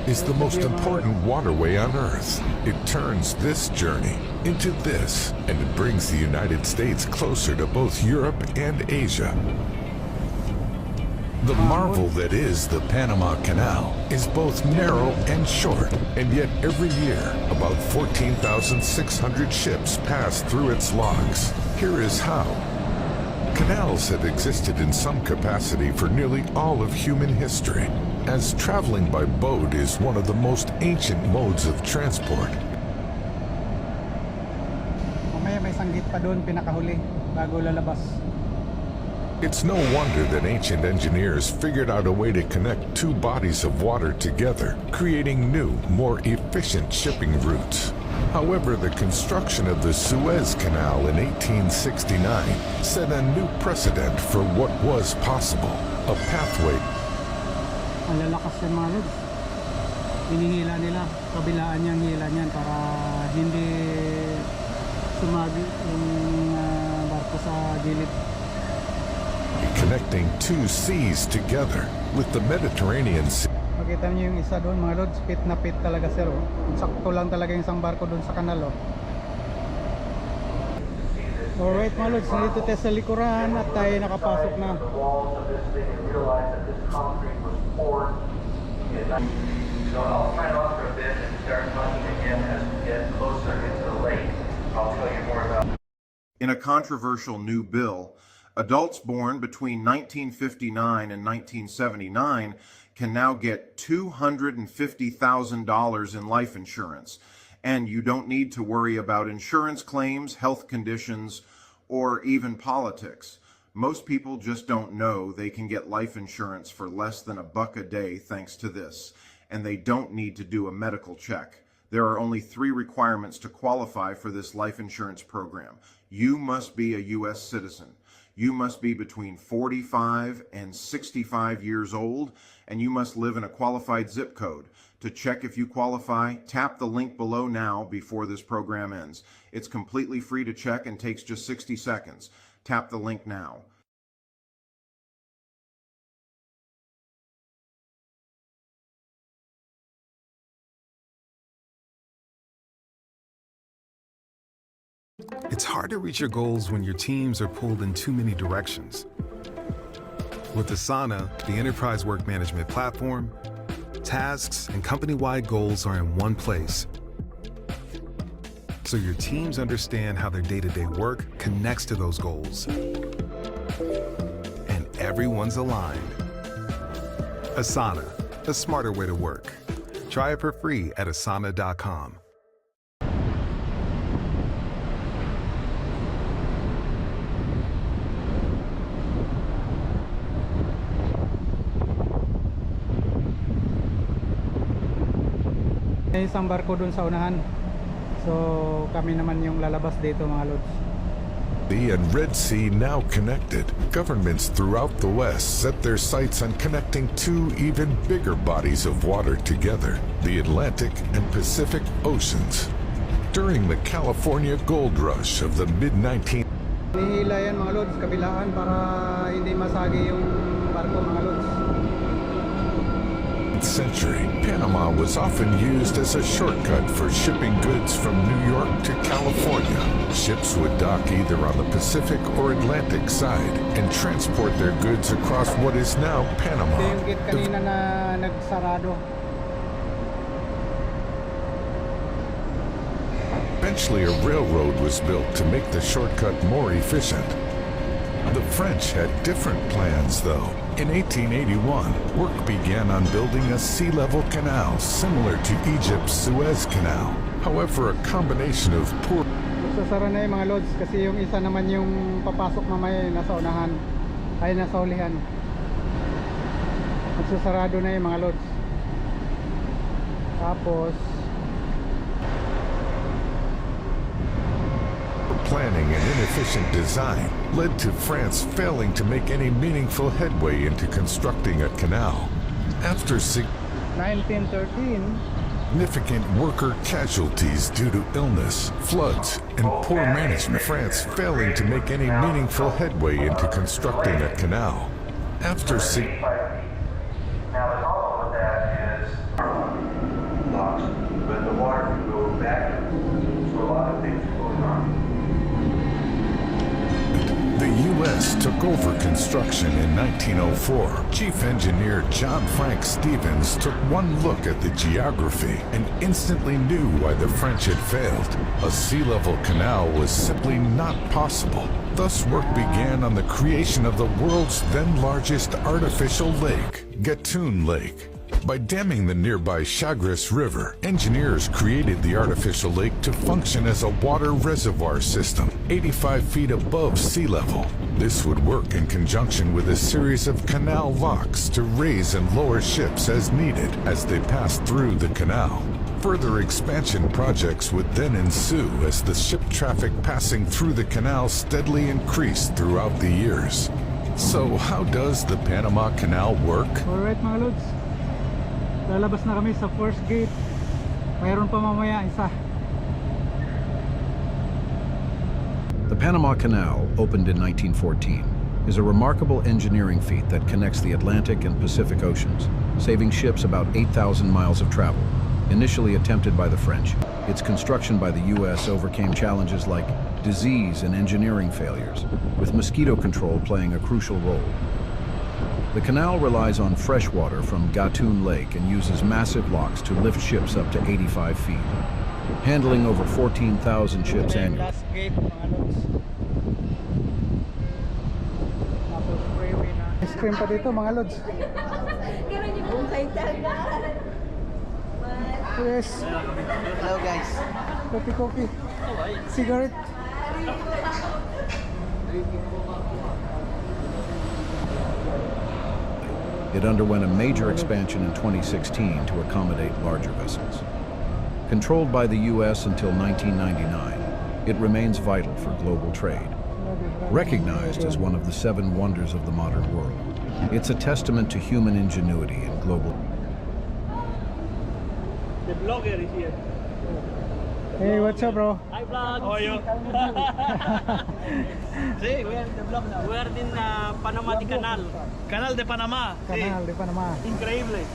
is the most important waterway on Earth. It turns this journey into this, and it brings the United States closer to both Europe and Asia. The marvel that is the Panama Canal is both narrow and short, and yet every year about 14,600 ships pass through its locks. Here is how. Canals have existed in some capacity for nearly all of human history, as traveling by boat is one of the most ancient modes of transport. Mamaya may sanggit pa doon, pinakahuli, bago lalabas. It's no wonder that ancient engineers figured out a way to connect two bodies of water together, creating new, more efficient shipping routes. However, the construction of the Suez Canal in 1869 set a new precedent for what was possible, a pathway. Ang lalakas yan mga lods. Hinihila nila, kabilaan niyang hila niyan para hindi sumagi yung barko sa gilid. Connecting two seas together with the Mediterranean Sea. Makita niyo yung isa doon mga lods, pit na pit talaga sir. Oh. Sakto lang talaga yung isang barko doon sa kanal. Oh. Alright mga lods, nandito tayo sa likuran at tayo nakapasok na. So I'll sign off for a bit and start talking again as we get closer into the lake. I'll tell you more about. In a controversial new bill, adults born between 1959 and 1979 can now get $250,000 in life insurance, and you don't need to worry about insurance claims, health conditions, or even politics. Most people just don't know they can get life insurance for less than $1 a day thanks to this, and they don't need to do a medical check. There are only 3 requirements to qualify for this life insurance program. You must be a U.S. citizen. You must be between 45 and 65 years old, and you must live in a qualified zip code. To check if you qualify, tap the link below now before this program ends. It's completely free to check and takes just 60 seconds. Tap the link now. It's hard to reach your goals when your teams are pulled in too many directions. With Asana, the enterprise work management platform, tasks and company-wide goals are in one place. So your teams understand how their day-to-day work connects to those goals. And everyone's aligned. Asana, a smarter way to work. Try it for free at asana.com. May isang barko dun sa unahan. So kami naman yung lalabas dito mga lods. The and Red Sea now connected. Governments throughout the West set their sights on connecting two even bigger bodies of water together, the Atlantic and Pacific Oceans. During the California gold rush of the mid-19th Nihila yan mga lods, kabilaan para hindi masagi yung barko mga lods. century, Panama was often used as a shortcut for shipping goods from New York to California. Ships would dock either on the Pacific or Atlantic side and transport their goods across what is now Panama. Ito yung gate kanina na nagsarado. Eventually, a railroad was built to make the shortcut more efficient. The French had different plans, though. In 1881, work began on building a sea-level canal similar to Egypt's Suez Canal. However, a combination of poor... Sasara na yung mga lods kasi yung isa naman yung papasok mamaya nasa unahan ay nasa ulihan. Magsasarado na yung mga lods. Tapos planning and inefficient design led to France failing to make any meaningful headway into constructing a canal. After 1913, significant worker casualties due to illness, floods, and poor management, France failing to make any meaningful headway into constructing a canal. After Now the problem with that is U.S. took over construction in 1904, Chief Engineer John Frank Stevens took one look at the geography and instantly knew why the French had failed. A sea-level canal was simply not possible. Thus, work began on the creation of the world's then largest artificial lake, Gatun Lake. By damming the nearby Chagres River, engineers created the artificial lake to function as a water reservoir system, 85 feet above sea level. This would work in conjunction with a series of canal locks to raise and lower ships as needed as they passed through the canal. Further expansion projects would then ensue as the ship traffic passing through the canal steadily increased throughout the years. So how does the Panama Canal work? Alright mga lods, lalabas na kami sa first gate. Mayroon pa mamaya isa. The Panama Canal, opened in 1914, is a remarkable engineering feat that connects the Atlantic and Pacific Oceans, saving ships about 8,000 miles of travel. Initially attempted by the French, its construction by the U.S. overcame challenges like disease and engineering failures, with mosquito control playing a crucial role. The canal relies on fresh water from Gatun Lake and uses massive locks to lift ships up to 85 feet, handling over 14,000 ships annually. Last gate mga lods. Tapos freeway na. Ice cream pa dito mga lods. Ganun yung buhay talaga. Yes. Hello guys. Coffee. Cigarette. It underwent a major expansion in 2016 to accommodate larger vessels. Controlled by the U.S. until 1999, it remains vital for global trade. Recognized as one of the 7 wonders of the modern world, it's a testament to human ingenuity and global. The vlogger is here. Hey, what's up bro? Hi vlog! How are you? See, we are in the vlog now. We are in Panama de Canal. Canal de Panama. Canal de Panama. Increíble.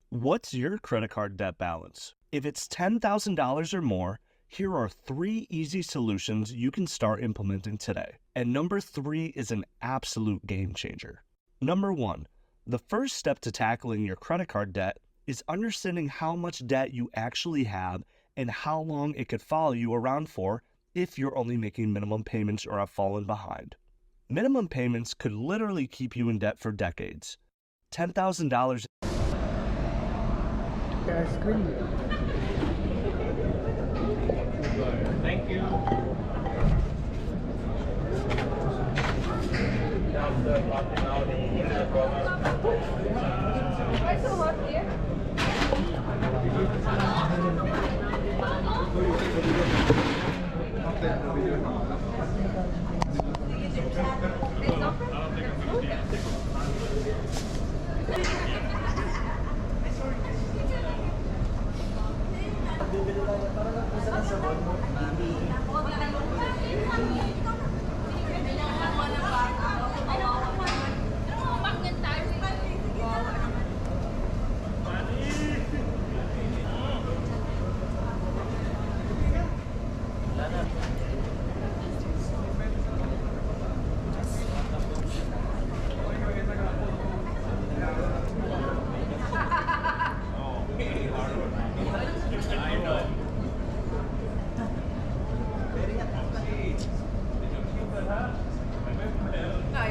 What's your credit card debt balance? If it's $10,000 or more, here are 3 easy solutions you can start implementing today. And number 3 is an absolute game changer. Number 1, the first step to tackling your credit card debt is understanding how much debt you actually have and how long it could follow you around for if you're only making minimum payments or have fallen behind. Minimum payments could literally keep you in debt for decades. $10,000 Ice cream. Thank you. Why so hot here?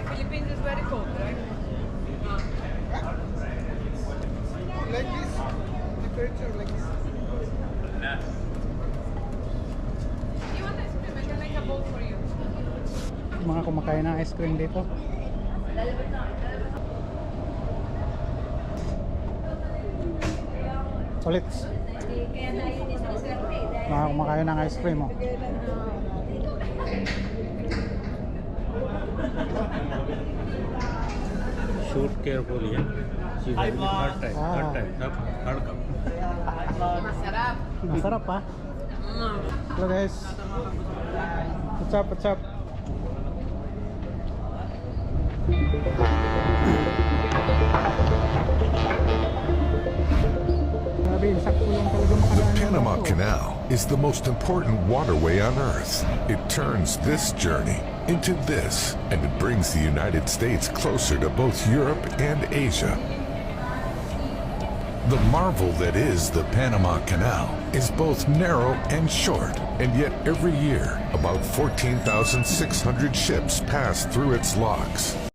Philippines is very cold, right? Like this? Temperature like this? You want ice cream? I can make a bowl for you. Mga kumakain ng ice cream dito. Ulit. Mga kumakain ng ice cream oh. Shoot carefully, yeah. She's having the third cup. Masarap. Masarap pa. Hello guys. What's up? What's up? Grabe, sakto lang talaga The makadaan ng Panama barko. Canal is the most important waterway on Earth. It turns this journey into this, and it brings the United States closer to both Europe and Asia. The marvel that is the Panama Canal is both narrow and short, and yet every year about 14,600 ships pass through its locks.